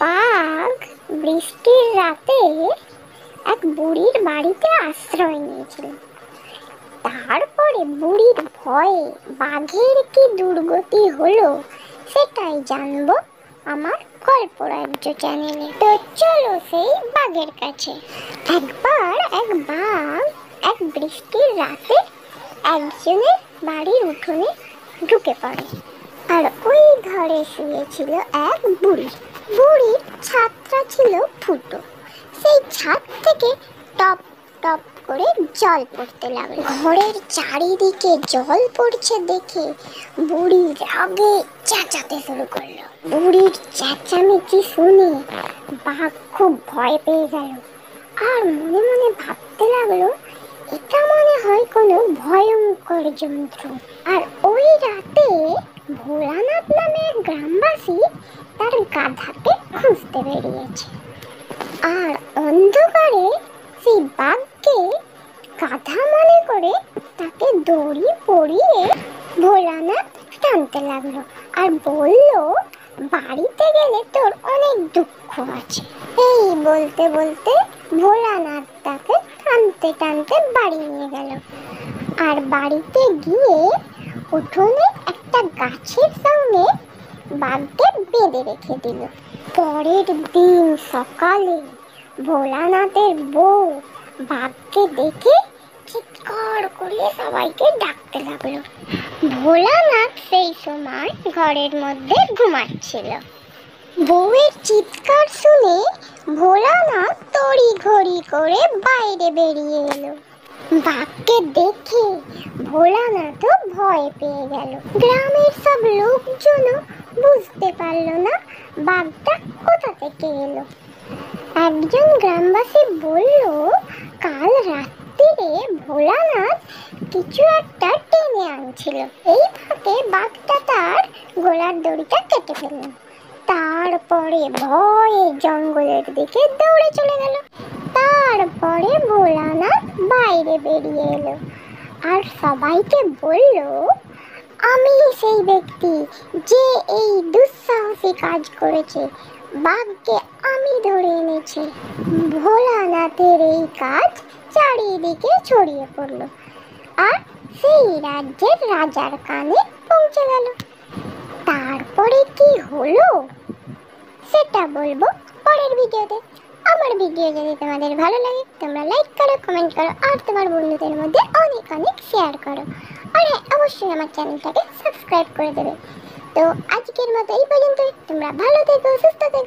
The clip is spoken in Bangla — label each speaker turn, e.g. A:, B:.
A: বাঘ বৃষ্টির রাতে এক বুড়ির বাড়িতে আশ্রয় নিয়েছিল। তারপরে বুড়ির ভয়ে বাঘের কি দুর্গতি হলো সেটাই জানবো আমার গল্প রাজ্য চ্যানেলে। তো চলো সেই বাঘের কাছে। একবার এক বাঘ এক বৃষ্টির রাতে একজনের বাড়ির উঠোনে ঢুকে পড়ে। আর ওই ঘরে শুয়েছিল এক বুড়ি। বুড়ির ছাদটা ছিল ফুটো। সেই ছাদ থেকে টপ টপ করে জল পড়তে লাগলো। ঘরের চারিদিকে জল পড়ছে দেখে বুড়ি রাগে চেঁচাতে শুরু করলো। বুড়ির চেঁচামেচি শুনে বাঘ খুব ভয় পেয়ে গেল আর মনে মনে ভাবতে লাগলো, এটা মনে হয় কোনো ভয়ঙ্কর যন্ত্র। আর ওই রাতে ভোলানাথ নামে এক গ্রামবাসী তার গাধাকে খুঁজতে বেরিয়েছে। আর অন্ধকারে সেই বাঘকে গাধা মনে করে তাকে দড়ি পরিয়ে ভোলানাথ টানতে লাগলো আর বলল, বাড়িতে গেলে তোর অনেক দুঃখ আছে। এই বলতে বলতে ভোলানাথ তাকে টানতে টানতে বাড়ি নিয়ে গেল। আর বাড়িতে গিয়ে উঠোনে একটা গাছের সঙ্গে বাঘকে বেঁধে রেখে দিল। পরের দিন সকালে ভোলানাথের বউ বাঘকে দেখে চিৎকার করে সবাইকে ডাকতে লাগলো। ভোলানাথ সেই সময় ঘরের মধ্যে ঘুমাচ্ছিল। বউয়ের চিৎকার শুনে ভোলানাথ তড়ি ঘড়ি করে বাইরে বেরিয়ে এলো। বাঘকে দেখে ভোলানাথও ভয় পেয়ে গেল। গ্রামের সব লোকজনও বুঝতে পারলো না বাঘটা কোথা থেকে এলো। একজন গ্রামবাসী বলল, কাল রাত্রিরে ভোলানাথ কিছু একটা টেনে আনছিল। এই ফাঁকে বাঘটা তার গলার দড়িটা কেটে ফেলল। তারপরে ভয়ে জঙ্গলের দিকে দৌড়ে চলে গেল। তারপরে ভোলানাথ বাইরে বেরিয়ে এলো আর সবাইকে বলল, আমি সেই ব্যক্তি যে এই দুঃসাহসী কাজ করেছে। বাঘকে আমি ধরে এনেছি। ভোলানাথের এই কাজ চারিদিকে ছড়িয়ে পড়ল আর সেই রাজ্যের রাজার কানে পৌঁছে গেল। তারপরে কি হলো সেটা বলবো পরের ভিডিওতে। আমার ভিডিও যদি তোমাদের ভালো লাগে তোমরা লাইক করো, কমেন্ট করো আর তোমার বন্ধুদের মধ্যে অনেক অনেক শেয়ার করো। আর হ্যাঁ, অবশ্যই আমার চ্যানেলটাকে সাবস্ক্রাইব করে দেবে। তো আজকের মতো এই পর্যন্তই। তোমরা ভালো থেকো, সুস্থ থেকো।